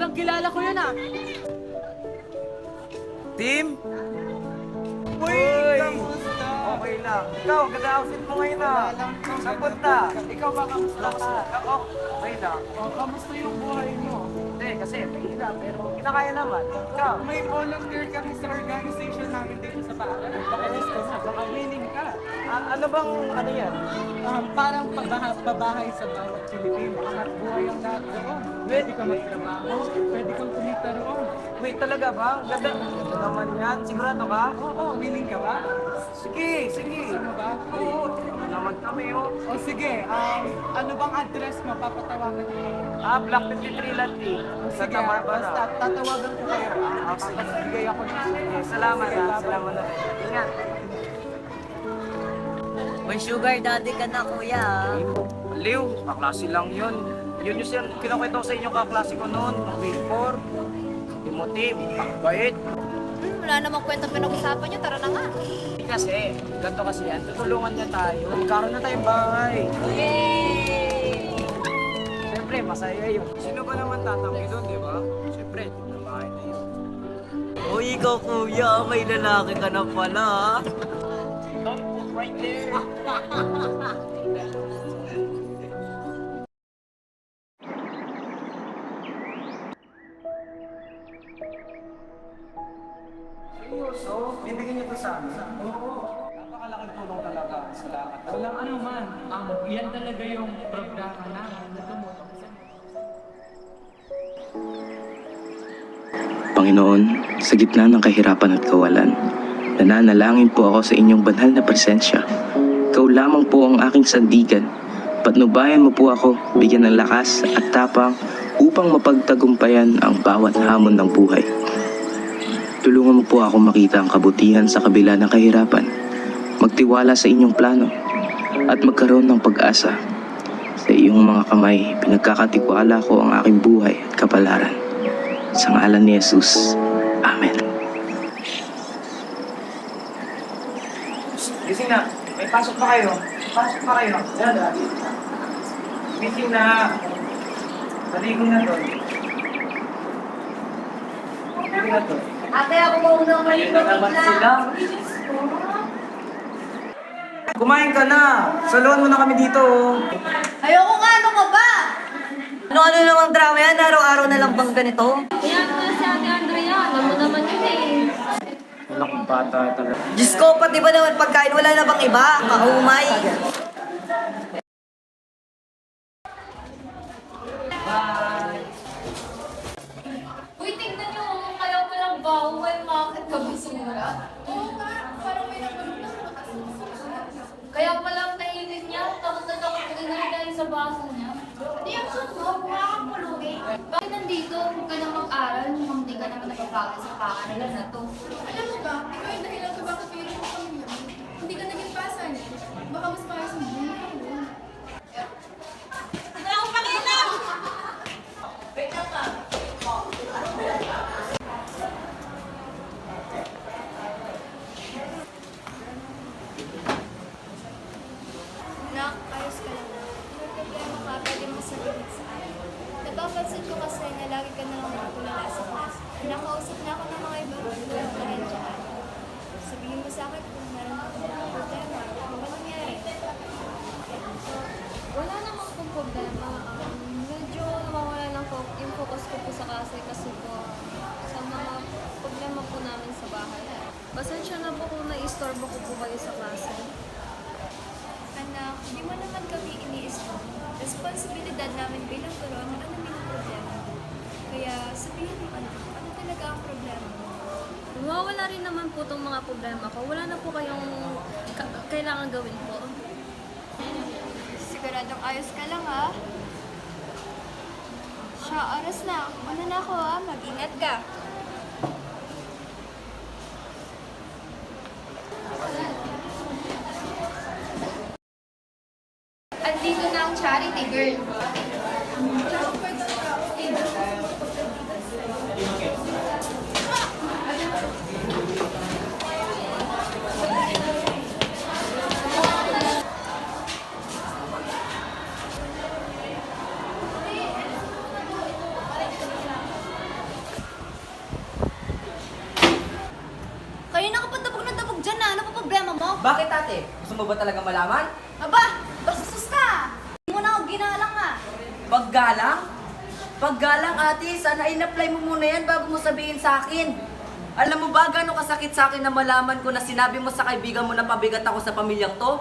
Parang kilala ko yun ah. Team? Uy! Kamusta? Okay lang. Ikaw, ganda outfit mo ngayon ah. Saan punta? Ikaw ba kamusta ka? Ako, okay lang. Kamusta yung buhay mo? Hindi, kasi may hirap, pero kinakaya naman. Ikaw? May volunteer kami sa organization namin dito sa bahay. Baka gusto mo, baka willing ka. Ano bang, ano yan? Parang pabahay sa bawat Pilipino. Angat buhay ang lahat doon. Pwede ka magtrabaho, pwede kang kumita roon. Wait, talaga ba? Ganda. Ganda naman yan. Sigurado ka? Oo, willing ka ba? Sige, sige. Ano ba? Oo, ano naman kami oh. O sige, ano bang address mo? Papatawagan ko. Block 53 Lanti. Sa Sige, Tamar basta tatawagan ko kayo. sige. Papagbigay ako ng Sige, salamat ah. Salamat na rin. Ingat. May sugar daddy ka na, kuya. Liw, kaklase lang yun. Yun yung kinakwento ko sa inyo kaklase ko noon. Wilford, Timothy, bait. Wala namang kwentang pinag-usapan niyo, tara na nga. Kasi, ganito kasi yan. Tutulungan niya tayo. Magkaroon na tayong bahay. Yay! Siyempre, masaya yun. Sino ba naman tatanggi doon, di ba? Siyempre, tignan bahay na yun. Uy, ikaw, kuya. May lalaki ka na pala. Don't put right there. Seryoso? Bibigyan niyo to sa amin? Oo. Napakalaking tulong talaga sa lahat. Walang ano man. Yan talaga yung programa namin na tumutong sa Panginoon, sa gitna ng kahirapan at kawalan, nananalangin po ako sa inyong banal na presensya. Ikaw lamang po ang aking sandigan. Patnubayan mo po ako, bigyan ng lakas at tapang upang mapagtagumpayan ang bawat hamon ng buhay. Tulungan mo po ako makita ang kabutihan sa kabila ng kahirapan, magtiwala sa inyong plano, at magkaroon ng pag-asa. Sa iyong mga kamay, pinagkakatiwala ko ang aking buhay at kapalaran. Sa ngalan ni Jesus. Amen. Gising na. May pasok pa kayo. Pasok pa kayo. Yan, Daddy. Gising na. Maligo na to. Maligo na to. Ate, ako ba unang maligo naman sila. Kumain ka na. Saluhan mo na kami dito. Ayoko nga, ano ka ba? Ano-ano namang drama yan? Araw-araw na lang bang ganito? Yan nga si Ate Andrea, alam mo naman yun eh. Wala kong bata talaga. Diyos ko, pati ba naman pagkain? Wala na bang iba? Kaumay. Uy, tingnan niyo, kaya palang bawal makakit ka basura. Oo nga, parang may naman na. Kaya palang nainit niya, takot na takot ka na dahil sa baso niya. Hindi ang suot mo, mukha kang pulubi. Bakit nandito? Huwag ka nang mag-aral, mukhang di ka naman nagpapagod sa paaralan na to. Alam mo ba, ikaw yung dahilan kung bakit mayroon ko kami yun. Hindi ka naging pasan. Baka mas maayos ang buhay ko. Wala akong pakialam! Nak, ayos ka lang. May problema ka, pwede mo sabihin sa akin. Napapansin ko kasi na lagi ka na lang nakatulala sa class. Nakausap na ako ng mga ibang group dahil dyan. Sabihin mo sa akin kung meron ako ng problema. Ano ba nangyari? Wala namang pong problema. Medyo nawawala ng yung focus ko po sa klase kasi po sa mga problema po namin sa bahay. Pasensya na po kung na-istorbo ko po kayo sa klase. Anak, di mo naman kami ini-stop. Responsibilidad namin bilang guro ang alamin ang problema. Kaya sabihin mo anak, ano talaga ang problema mo? Mawawala rin naman po itong mga problema ko. Wala na po kayong kailangan gawin po. Siguradong ayos ka lang ha? Siya, oras na. Ano na ako ha? Mag-ingat ka. Andito na ang charity girl. ate? Gusto mo ba talaga malaman? Aba, bastos ka! Hindi mo na ako ginalang ah. Paggalang? Paggalang ate, sana in-apply mo muna yan bago mo sabihin sa akin. Alam mo ba gano'ng kasakit sa akin na malaman ko na sinabi mo sa kaibigan mo na pabigat ako sa pamilyang to?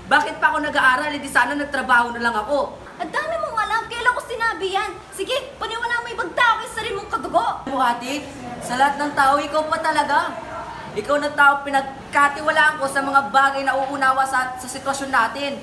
Bakit pa ako nag-aaral? Hindi sana nagtrabaho na lang ako. Ang dami mong alam, kailan ko sinabi yan? Sige, paniwala mo ibang tao kaysa sarili mong kadugo. Alam mo ate, sa lahat ng tao, ikaw pa talaga. Ikaw na tao pinagkatiwalaan ko sa mga bagay na uunawa sa sitwasyon natin.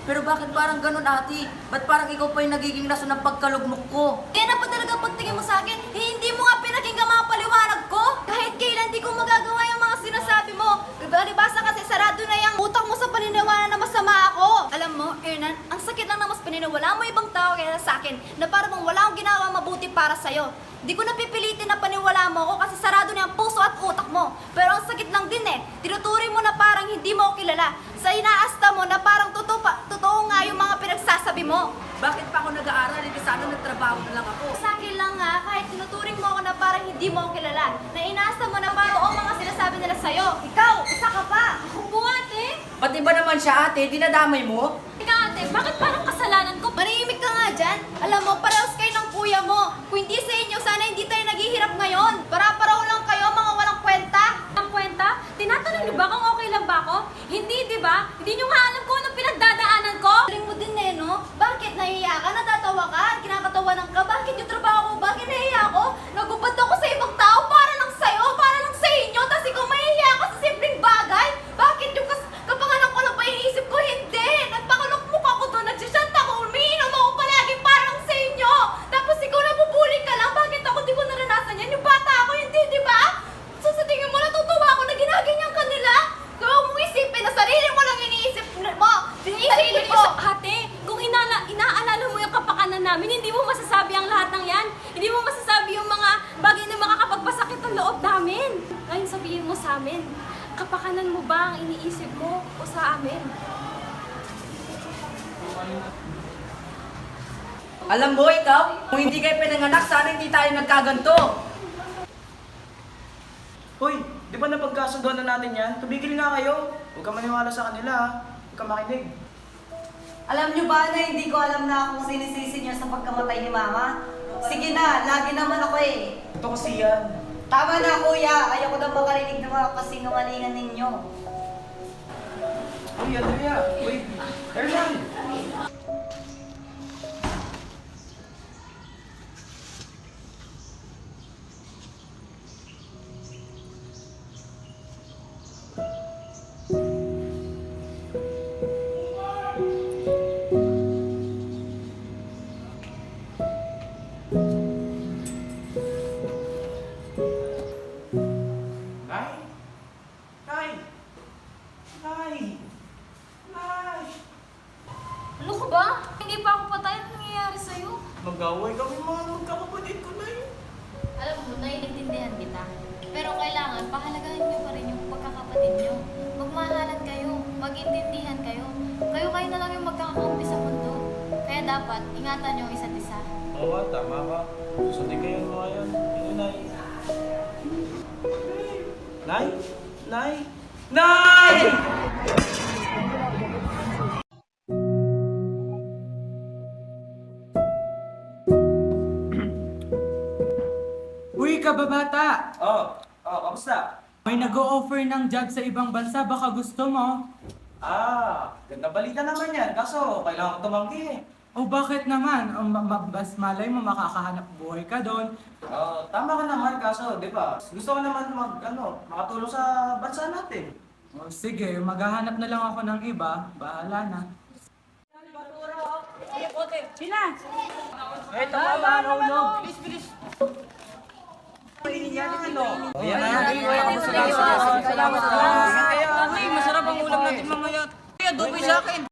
Pero bakit parang ganun ate? Ba't parang ikaw pa yung nagiging rason ng pagkalugmok ko? Kaya na pa talaga pagtingin mo sa akin, hindi mo nga pinakinggan mga paliwanag ko. Kahit kailan di ko magagawa yung mga sinasabi mo. Balibasa kasi sarado na yung utak mo sa paniniwala na masama ako. Alam mo, Ernan, ang sakit lang na mas paniniwala mo ibang tao kaya sa akin na parang bang wala akong ginawa mabuti para sa'yo. Di ko napipilitin na paniwala mo ako kasi sarado na ang puso at utak mo. Pero ang sakit lang din eh. Tinuturing mo na parang hindi mo ako kilala. Sa inaasta mo na parang totoo nga yung mga pinagsasabi mo. Bakit pa ako nag-aaral? Hindi sana nagtrabaho na lang ako. Sa akin lang nga, kahit tinuturing mo ako na parang hindi mo ako kilala. Na inaasta mo na parang o mga sinasabi nila sa'yo. Ikaw, isa ka pa. Ako po ate. Pati ba naman siya ate? Dinadamay mo? Ika ate, bakit parang kasalanan ko? Manihimik ka nga dyan. Alam mo, parehas kayo ng kuya mo. Kung hindi sa inyo, sana hindi tayo naghihirap ngayon. Para-paraw lang kayo, mga walang kwenta. Ang kwenta? Tinatanong niyo ba kung okay lang ba ako? Hindi, di ba? Hindi niyo nga alam kung anong pinagdadaanan ko? Galing mo din eh, no? Bakit nahiya ka? Natatawa ka? Kinakatawanan ka? Bakit yung trabaho ko? Bakit nahiya ako? Nagubad ako sa ibang tao para lang sa'yo, para lang sa inyo. Tapos ikaw mahihiya ka sa simpleng bagay? Bakit yung kapangalan ko lang pa iniisip ko? Hindi! Nagpakalukmuk ako doon, nagsisant ako, umiinom ako palagi para lang sa inyo. Tapos ikaw nabubuli ka lang. Bakit ako di ko naranasan yan? Yung bata ako, hindi, di ba? So sa tingin mo, natutuwa ako na ginaganyan ka nila? Kaya huwag mong isipin na sarili mo lang iniisip mo. Sarili mo. Ate, kung inaalala mo yung kapakanan namin, hindi mo masasabi ang lahat ng yan. Hindi mo masasabi yung mga bagay na makakapagpasakit ang loob namin. Ngayon sabihin mo sa amin, kapakanan mo ba ang iniisip mo o sa amin? Alam mo ikaw, kung hindi kayo pinanganak, sana hindi tayo nagkaganto. Hoy, di ba napagkasunduan na natin yan? Tumigil nga kayo. Huwag ka maniwala sa kanila ha. Huwag ka makinig. Alam nyo ba na hindi ko alam na kung sinisisi niyo sa pagkamatay ni Mama? Sige na, lagi naman ako eh. Ito kasi yan. Tama na kuya, ayoko na makarinig ng mga kasinungalingan ninyo. Uy, Andrea. Uy, Erlan. Nay? Nay? Nay? Nay? Ano ka ba? Hindi pa ako patay. Ano nangyayari sa'yo? Mag-away kami mga magkakapatid ko, Nay. Alam mo, naiintindihan kita. Pero kailangan, pahalagahan niyo pa rin yung pagkakapatid niyo. Magmahalan kayo, mag-intindihan kayo. Kayo na lang yung magkakakampi sa mundo. Kaya dapat, ingatan niyo ang isa't isa. Oo nga, tama ka. Susundin kayo ng mga yan. Ano, Nay? Nay? Nay? Nay! Uy, kababata! Kamusta? May nag-o-offer ng job sa ibang bansa, baka gusto mo? Ganda balita naman yan. Kaso, kailangan ko tumanggi eh. O bakit naman? Bas malay mo makakahanap buhay ka doon. Tama ka naman, kaso, di ba? Gusto ko naman makatulong sa bansa natin. O sige, maghahanap na lang ako ng iba. Bahala na. Ayan na, salamat. Masarap ang ulam natin mamaya. Kaya doon sa akin.